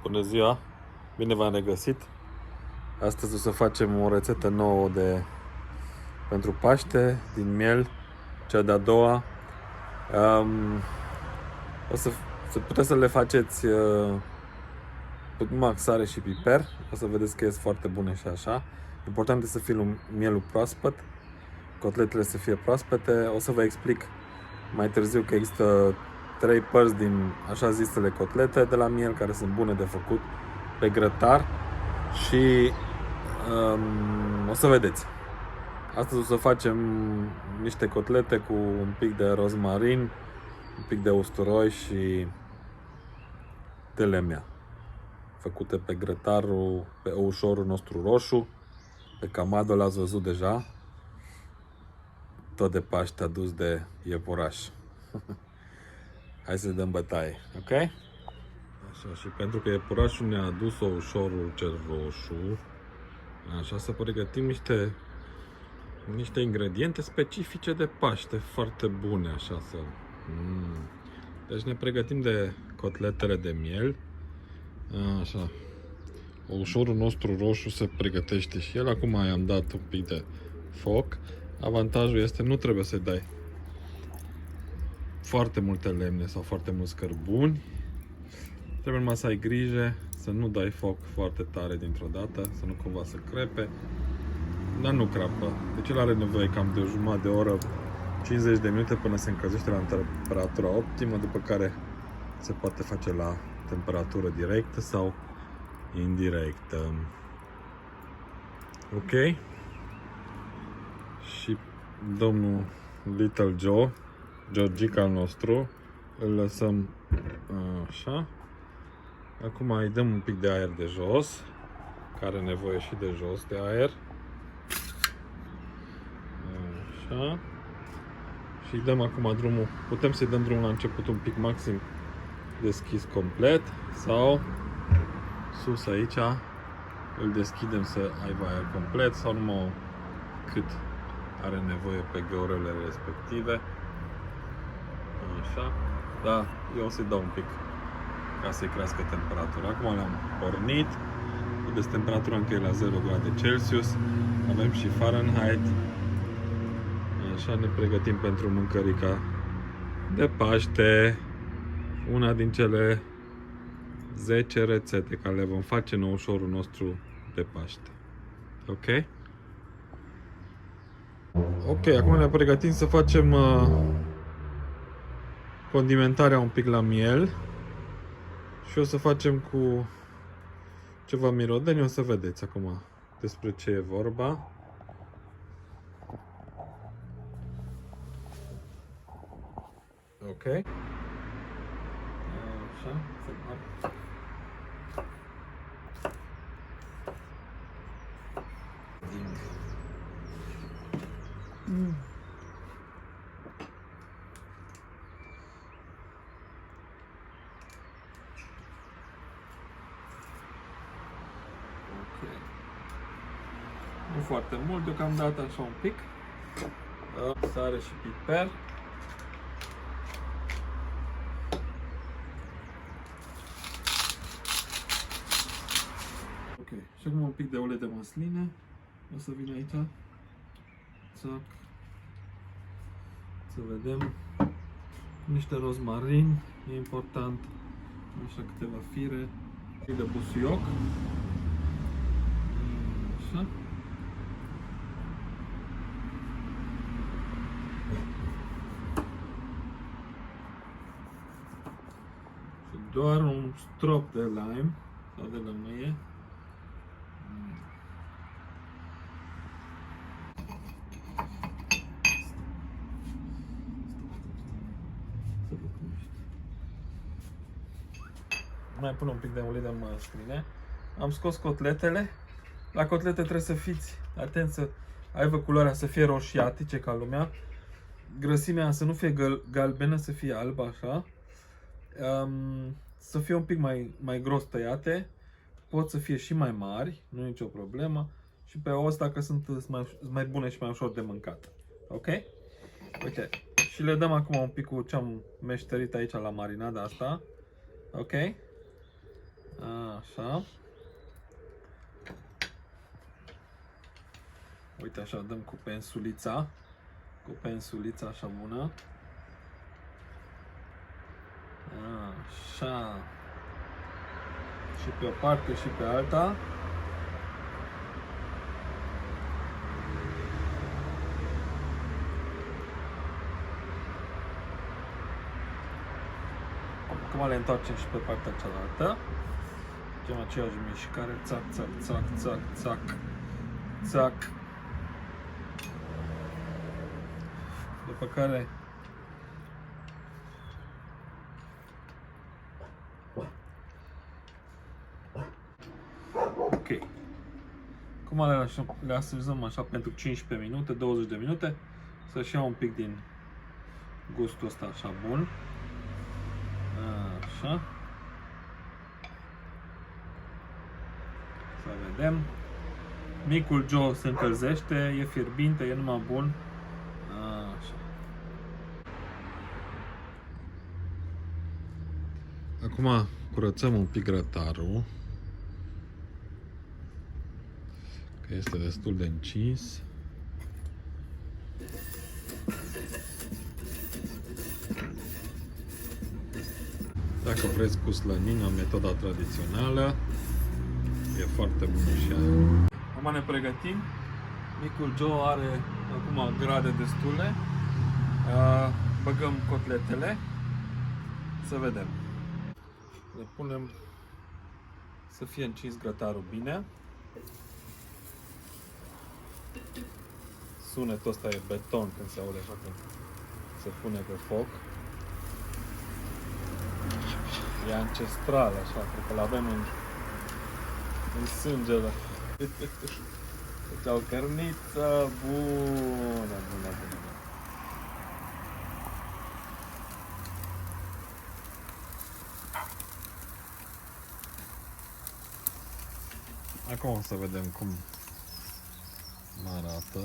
Bună ziua! Bine v-am regăsit! Astăzi o să facem o rețetă nouă pentru Paște, din miel, cea de-a doua. O să puteți să le faceți numai sare și piper. O să vedeți că ies foarte bune și așa. Important este să fie mielul proaspăt, cotletele să fie proaspete. O să vă explic mai târziu că există 3 părți din așa zisele cotlete de la miel care sunt bune de făcut pe grătar și o să vedeți. Astăzi o să facem niște cotlete cu un pic de rozmarin, un pic de usturoi și de lemea, făcute pe grătarul, pe ușorul nostru roșu. Pe camado l-ați văzut deja, tot de Paște adus de iepuraș. Hai să dăm bătaie, ok? Așa, și pentru că iepurașul ne-a adus ușorul cel roșu, așa, să pregătim niște ingrediente specifice de Paște, foarte bune, așa să... Deci ne pregătim de cotletele de miel, așa. Ușorul nostru roșu se pregătește și el. Acum i-am dat un pic de foc. Avantajul este nu trebuie să dai foarte multe lemne sau foarte mulți cărbuni. Trebuie numai să ai grijă să nu dai foc foarte tare dintr-o dată, să nu cumva să crepe. Dar nu crapă. Deci el are nevoie cam de o jumătate de oră, 50 de minute până se încălzește la temperatura optimă, după care se poate face la temperatură directă sau indirectă. Ok? Și domnul Little Joe, Georgica al nostru, îl lăsăm așa. Acum îi dăm un pic de aer de jos, care are nevoie și de jos de aer. Așa. Și îi dăm acum drumul. Putem să-i dăm drumul la început un pic maxim deschis complet sau sus aici îl deschidem să aibă aer complet sau numai cât are nevoie pe găurele respective. Așa. Da, eu o să-i dau un pic ca să-i crească temperatura. Acum l-am pornit. Vedeți, temperatura încă e la 0 grade Celsius. Avem și Fahrenheit. Așa, ne pregătim pentru mâncărica de Paște. Una din cele 10 rețete care le vom face în ușorul nostru de Paște. Ok? Ok, acum ne pregătim să facem condimentarea un pic la miel. Și o să facem cu ceva mirodeni, o să vedeți acum despre ce e vorba. Ok. Așa. Nu foarte mult, deocamdată așa un pic. Sare și piper. Ok, și acum un pic de ulei de măsline. O să vin aici. Țac. Să vedem. Niște rozmarin, e important. Așa câteva fire. Și de busuioc. Așa. Și doar un strop de lime sau de lămâie. Mai pun un pic de ulei de măsline. Am scos cotletele. La cotlete trebuie să fiți atenți să aibă culoarea să fie roșiatice ca lumea. Grăsimea să nu fie galbenă, să fie albă așa. Să fie un pic mai gros tăiate. Pot să fie și mai mari, nu e nicio problemă. Și pe os dacă sunt mai bune și mai ușor de mâncat. Ok? Uite. Și le dăm acum un pic cu ce am meșterit aici la marinada asta. Ok? Așa. Uite așa, dăm cu pensulița. Cu pensulița așa bună. Așa. Și pe o parte și pe alta. Acum le întoarcem și pe partea cealaltă. Facem aceeași mișcare. Țac, țac, țac, țac, țac, țac. După care ok. Acum le așezăm așa pentru 15 minute, 20 de minute, să-și ia un pic din gustul ăsta așa bun. Așa. Să vedem. Micul Joe se încălzește, e fierbinte, e numai bun. Așa. Acum curățăm un pic grătarul, că este destul de încins. Dacă vreți cu slănină, metoda tradițională, e foarte bună și aia. Acum ne pregătim. Micul Joe are acum grade destule. Băgăm cotletele. Să vedem. Le punem să fie încins grătarul bine. Sunetul ăsta e beton când se aude așa când se pune pe foc. E ancestral așa, cred că l-avem în sângele. Deci o cărniță bună, bună, bună. Acum o să vedem cum arată.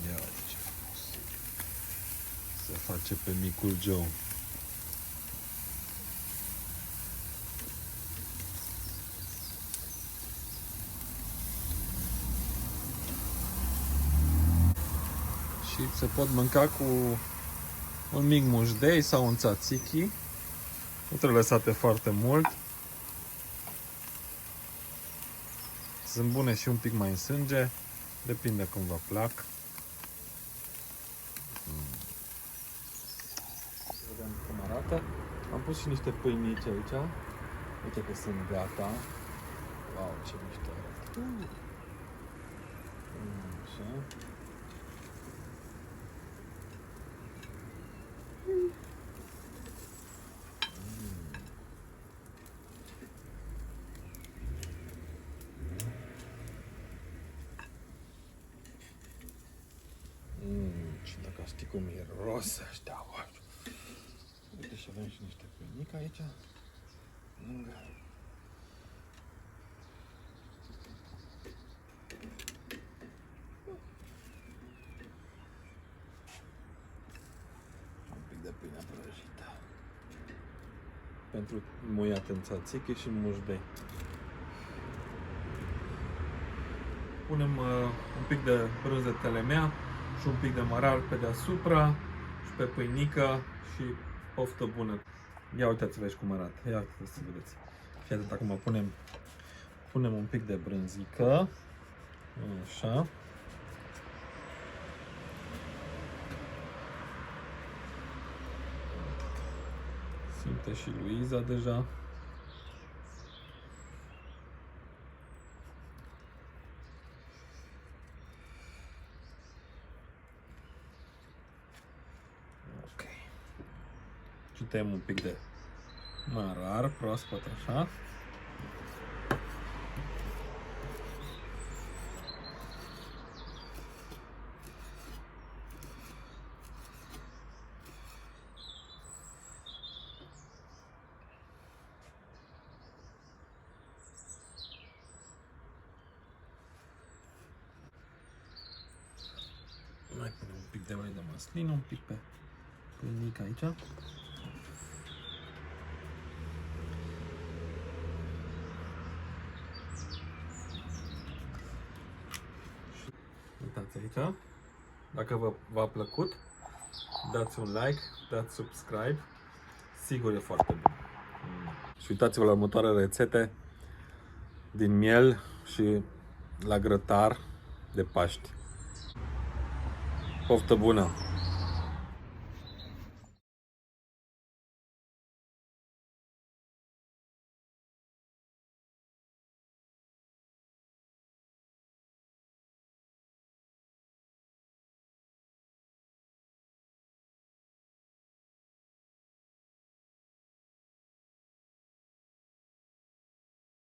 Ia uite ce frumos. Se face pe micul Joe. Și se pot mânca cu un mic mușdei sau un tzatziki. Nu trebuie lăsate foarte mult. Sunt bune și un pic mai în sânge. Depinde cum vă plac. Vedem cum arată. Am pus și niște pâinici aici. Uite că sunt gata. Wow, ce mișto arată. Așa. Și dacă știi cum e ros ăștia, uite și avem și niște pâinică aici, lângă. Un pic de pâine prăjită. Pentru muiat în tzatziki și în mușdei. Punem un pic de brânză de telemea și un pic de mărar pe deasupra și pe pâinică și poftă bună. Ia uitați-vă aici cum arată. Ia uitați să vedeți. Și atât, acum punem un pic de brânzică. Așa. Simte și Luiza deja. Ok. Și tăiem un pic de mărar proaspăt așa. măslină, un pic pe pâinic aici. Uitați aici. Dacă v-a plăcut, dați un like, dați subscribe. Sigur e foarte bun. Și uitați-vă la următoarele rețete din miel și la grătar de Paști. Poftă bună!